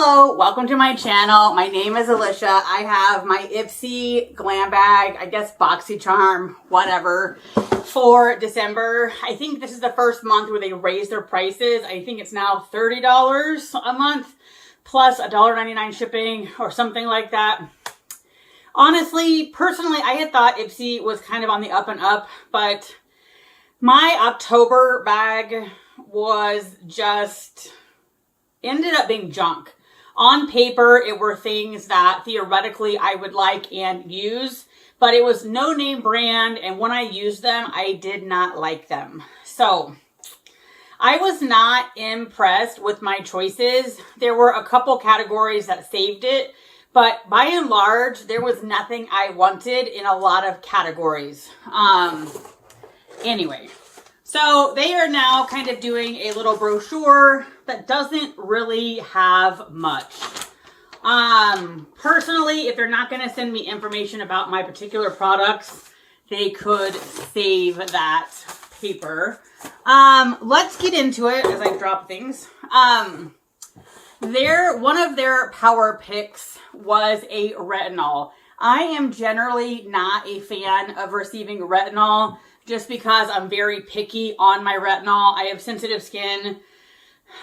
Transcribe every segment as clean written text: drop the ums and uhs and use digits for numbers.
Hello, welcome to my channel. My name is Alicia. I have my Ipsy glam bag, I guess Boxycharm, whatever, for December. I think this is the first month where they raised their prices. I think it's now $30 a month plus $1.99 shipping or something like that. Honestly, personally, I had thought Ipsy was kind of on the up and up, but my October bag was just ended up being junk. On paper, it were things that theoretically I would like and use, but it was no name brand, and when I used them, I did not like them. So I was not impressed with my choices. There were a couple categories that saved it, but by and large, there was nothing I wanted in a lot of categories. Anyway. So they are now kind of doing a little brochure that doesn't really have much. Personally, if they're not going to send me information about my particular products, they could save that paper. Let's get into it as I drop things. One of their power picks was a retinol. I am generally not a fan of receiving retinol, just because I'm very picky on my retinol. I have sensitive skin.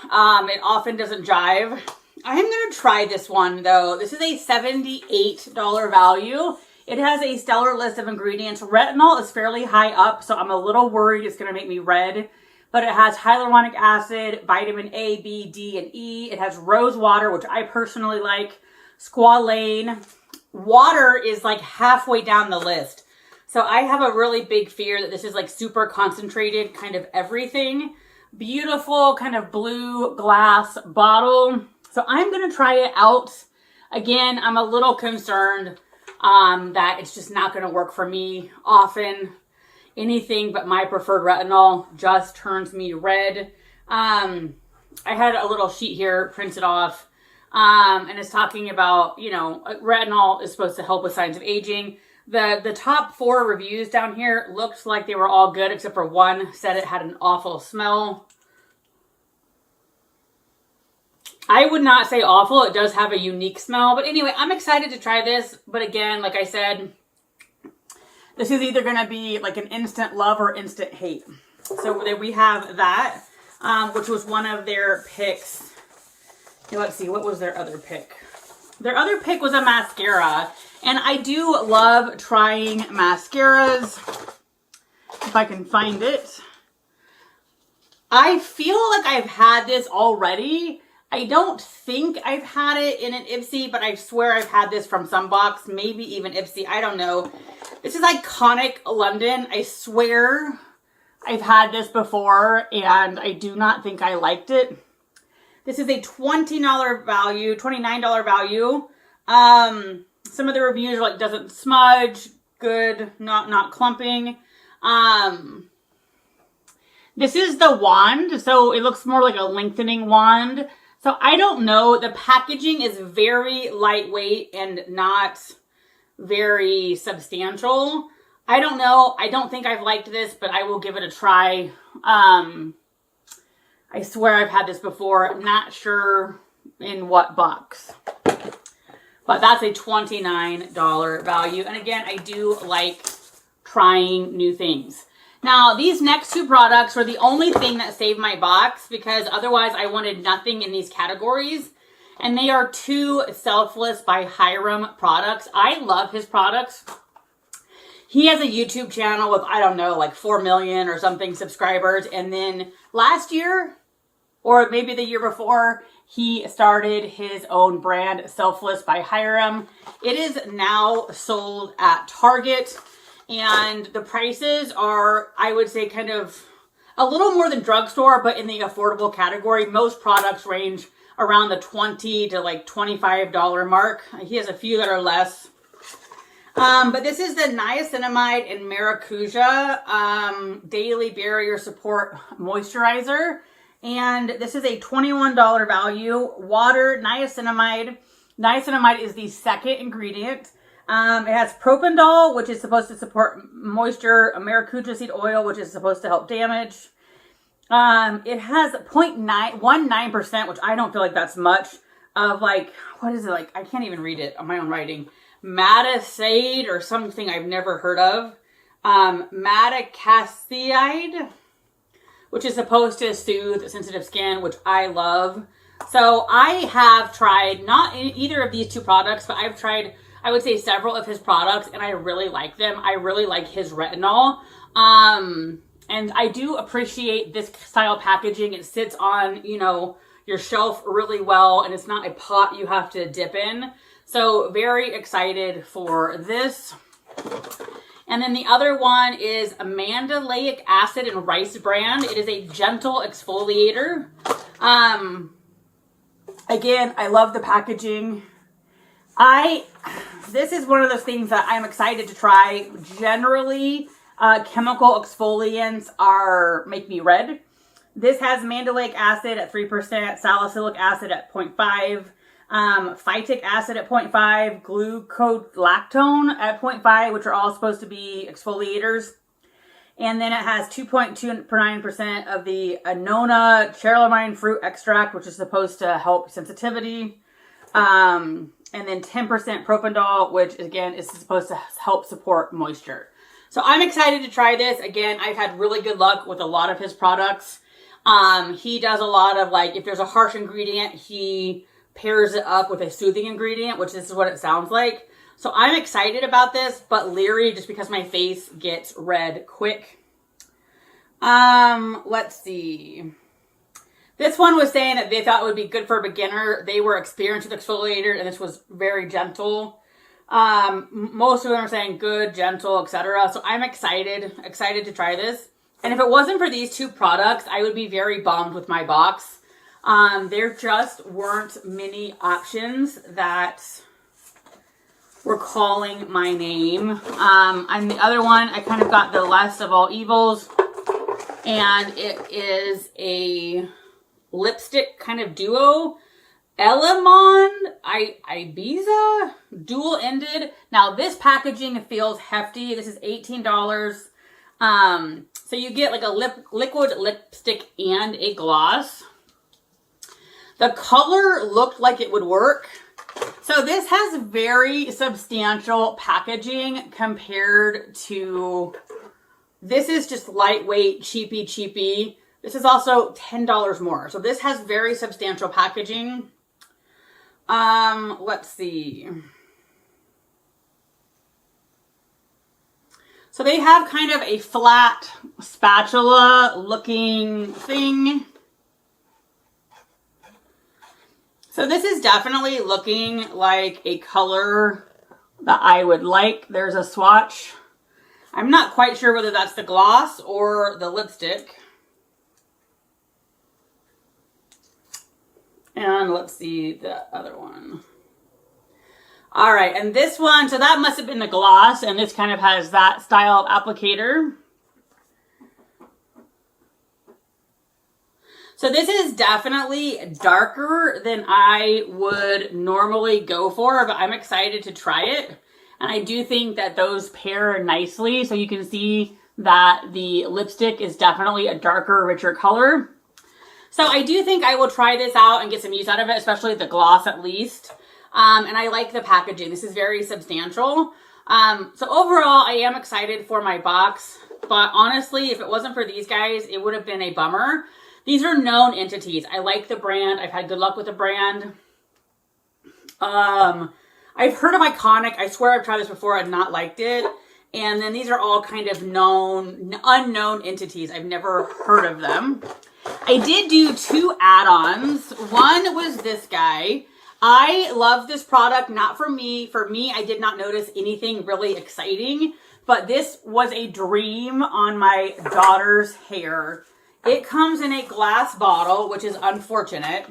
It often doesn't jive. I'm going to try this one though. This is a $78 value. It has a stellar list of ingredients. Retinol is fairly high up, so I'm a little worried it's going to make me red. But it has hyaluronic acid, vitamin A, B, D, and E. It has rose water, which I personally like. Squalane. Water is like halfway down the list. So I have a really big fear that this is like super concentrated kind of everything. Beautiful kind of blue glass bottle. So I'm going to try it out. Again, I'm a little concerned that it's just not going to work for me. Often anything but my preferred retinol just turns me red. I had a little sheet here printed off and it's talking about, you know, retinol is supposed to help with signs of aging. The top 4 reviews down here looked like they were all good, except for one said it had an awful smell. I would not say awful. It does have a unique smell. But anyway, I'm excited to try this. But again, like I said, this is either going to be like an instant love or instant hate. So we have that, which was one of their picks. Let's see, what was their other pick? Their other pick was a mascara. And I do love trying mascaras, if I can find it. I feel like I've had this already. I don't think I've had it in an Ipsy, but I swear I've had this from some box, maybe even Ipsy, I don't know. This is Iconic London. I swear I've had this before, and I do not think I liked it. This is a $29 value. Some of the reviews are like, doesn't smudge, good, not clumping. This is the wand, so it looks more like a lengthening wand. So I don't know. The packaging is very lightweight and not very substantial. I don't know. I don't think I've liked this, but I will give it a try. I swear I've had this before. I'm not sure in what box. But that's a $29 value. And again, I do like trying new things. Now, these next 2 products were the only thing that saved my box because otherwise I wanted nothing in these categories. And they are 2 Selfless by Hiram products. I love his products. He has a YouTube channel with, I don't know, like 4 million or something subscribers. And then last year, or maybe the year before, he started his own brand, Selfless by Hiram. It is now sold at Target, and the prices are, I would say, kind of a little more than drugstore, but in the affordable category. Most products range around the $20 to like $25 mark. He has a few that are less. But this is the Niacinamide and Maracuja Daily Barrier Support Moisturizer. And this is a $21 value. Water, niacinamide. Niacinamide is the second ingredient. It has propendol, which is supposed to support moisture. Maracuja seed oil, which is supposed to help damage. It has 0.19%, which I don't feel like that's much. of like, what is it like? I can't even read it on my own writing. Maticide or something I've never heard of. Maticacide, which is supposed to soothe sensitive skin, which I love. So I have tried, not either of these two products, but I've tried, I would say, several of his products, and I really like them. I really like his retinol. And I do appreciate this style packaging. It sits on, you know, your shelf really well, and it's not a pot you have to dip in. So very excited for this. And then the other one is a mandelic acid and rice brand. It is a gentle exfoliator. Again, I love the packaging. This is one of those things that I'm excited to try. Generally, chemical exfoliants make me red. This has mandelic acid at 3%, salicylic acid at 0.5%, phytic acid at 0.5%, glucosilactone at 0.5%, which are all supposed to be exfoliators. And then it has 2.29% of the Annona cherylamine fruit extract, which is supposed to help sensitivity. And then 10% propendol, which again is supposed to help support moisture. So I'm excited to try this. Again, I've had really good luck with a lot of his products. He does a lot of, like, if there's a harsh ingredient, he pairs it up with a soothing ingredient, which this is what it sounds like. So I'm excited about this, but leery just because my face gets red quick. Let's see. This one was saying that they thought it would be good for a beginner. They were experienced with exfoliator, and this was very gentle. Most of them are saying good, gentle, etc. So I'm excited to try this. And if it wasn't for these two products, I would be very bummed with my box. There just weren't many options that were calling my name. And the other one, I kind of got the less of all evils. And it is a lipstick kind of duo. Elamon Ibiza dual-ended. Now this packaging feels hefty. This is $18. So you get like a liquid lipstick and a gloss. The color looked like it would work. So this has very substantial packaging compared to, this is just lightweight, cheapy. This is also $10 more. So this has very substantial packaging. Let's see. So they have kind of a flat spatula looking thing. So this is definitely looking like a color that I would like. There's a swatch. I'm not quite sure whether that's the gloss or the lipstick. And let's see the other one. All right, and this one, so that must have been the gloss, and this kind of has that style of applicator. So this is definitely darker than I would normally go for, but I'm excited to try it. And I do think that those pair nicely. So you can see that the lipstick is definitely a darker, richer color. So I do think I will try this out and get some use out of it, especially the gloss at least. And I like the packaging. This is very substantial. So overall, I am excited for my box. But honestly, if it wasn't for these guys, it would have been a bummer. These are known entities. I like the brand. I've had good luck with the brand. I've heard of Iconic. I swear I've tried this before and not liked it. And then these are all kind of unknown entities. I've never heard of them. I did do 2 add-ons. One was this guy. I love this product, not for me. For me, I did not notice anything really exciting, but this was a dream on my daughter's hair. It comes in a glass bottle, which is unfortunate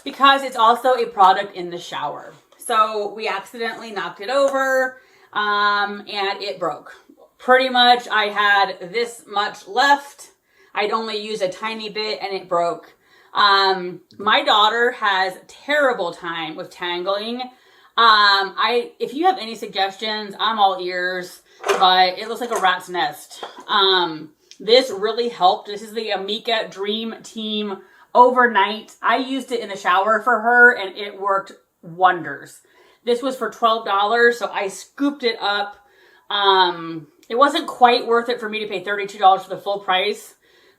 because it's also a product in the shower. So we accidentally knocked it over, and it broke. Pretty much I had this much left. I'd only used a tiny bit and it broke. My daughter has terrible time with tangling. If you have any suggestions, I'm all ears, but it looks like a rat's nest. This really helped. This is the Amika Dream Team overnight. I used it in the shower for her and it worked wonders. This was for $12, so I scooped it up. It wasn't quite worth it for me to pay $32 for the full price.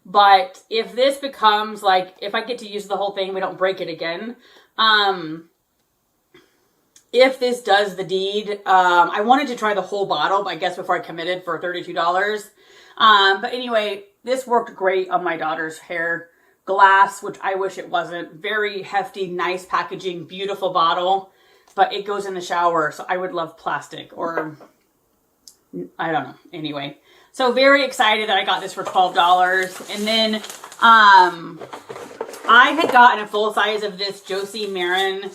But if this becomes like, if I get to use the whole thing, we don't break it again. If this does the deed, I wanted to try the whole bottle, I guess before I committed for $32. But anyway, this worked great on my daughter's hair. Glass, which I wish it wasn't. Very hefty, nice packaging, beautiful bottle. But it goes in the shower, so I would love plastic or, I don't know. Anyway. So very excited that I got this for $12. And then I had gotten a full size of this Josie Maran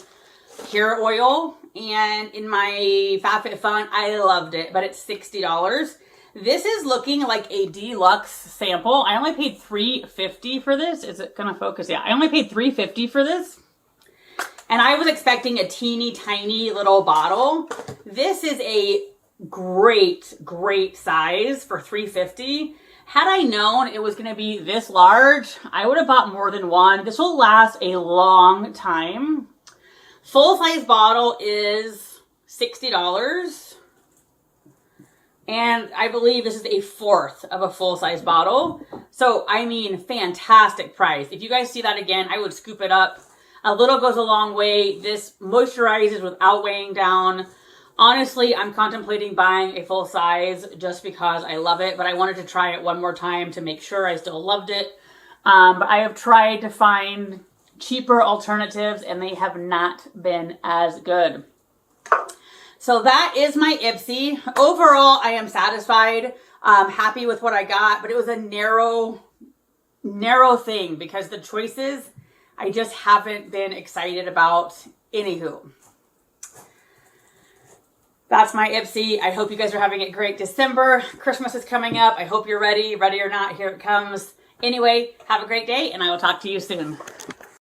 hair oil. And in my FabFitFun, I loved it. But it's $60. This is looking like a deluxe sample. I only paid $3.50 for this. Is it going to focus? Yeah, I only paid $3.50 for this. And I was expecting a teeny tiny little bottle. This is a great size for $3.50. Had I known it was going to be this large, I would have bought more than one. This will last a long time. Full size bottle is $60. And I believe this is a fourth of a full size bottle. So, I mean, fantastic price. If you guys see that again, I would scoop it up. A little goes a long way. This moisturizes without weighing down. Honestly, I'm contemplating buying a full size just because I love it, but I wanted to try it one more time to make sure I still loved it. But I have tried to find cheaper alternatives and they have not been as good. So that is my Ipsy. Overall, I am satisfied. Happy with what I got, but it was a narrow thing because the choices I just haven't been excited about. Anywho. That's my Ipsy. I hope you guys are having a great December. Christmas is coming up. I hope you're ready. Ready or not, here it comes. Anyway, have a great day, and I will talk to you soon.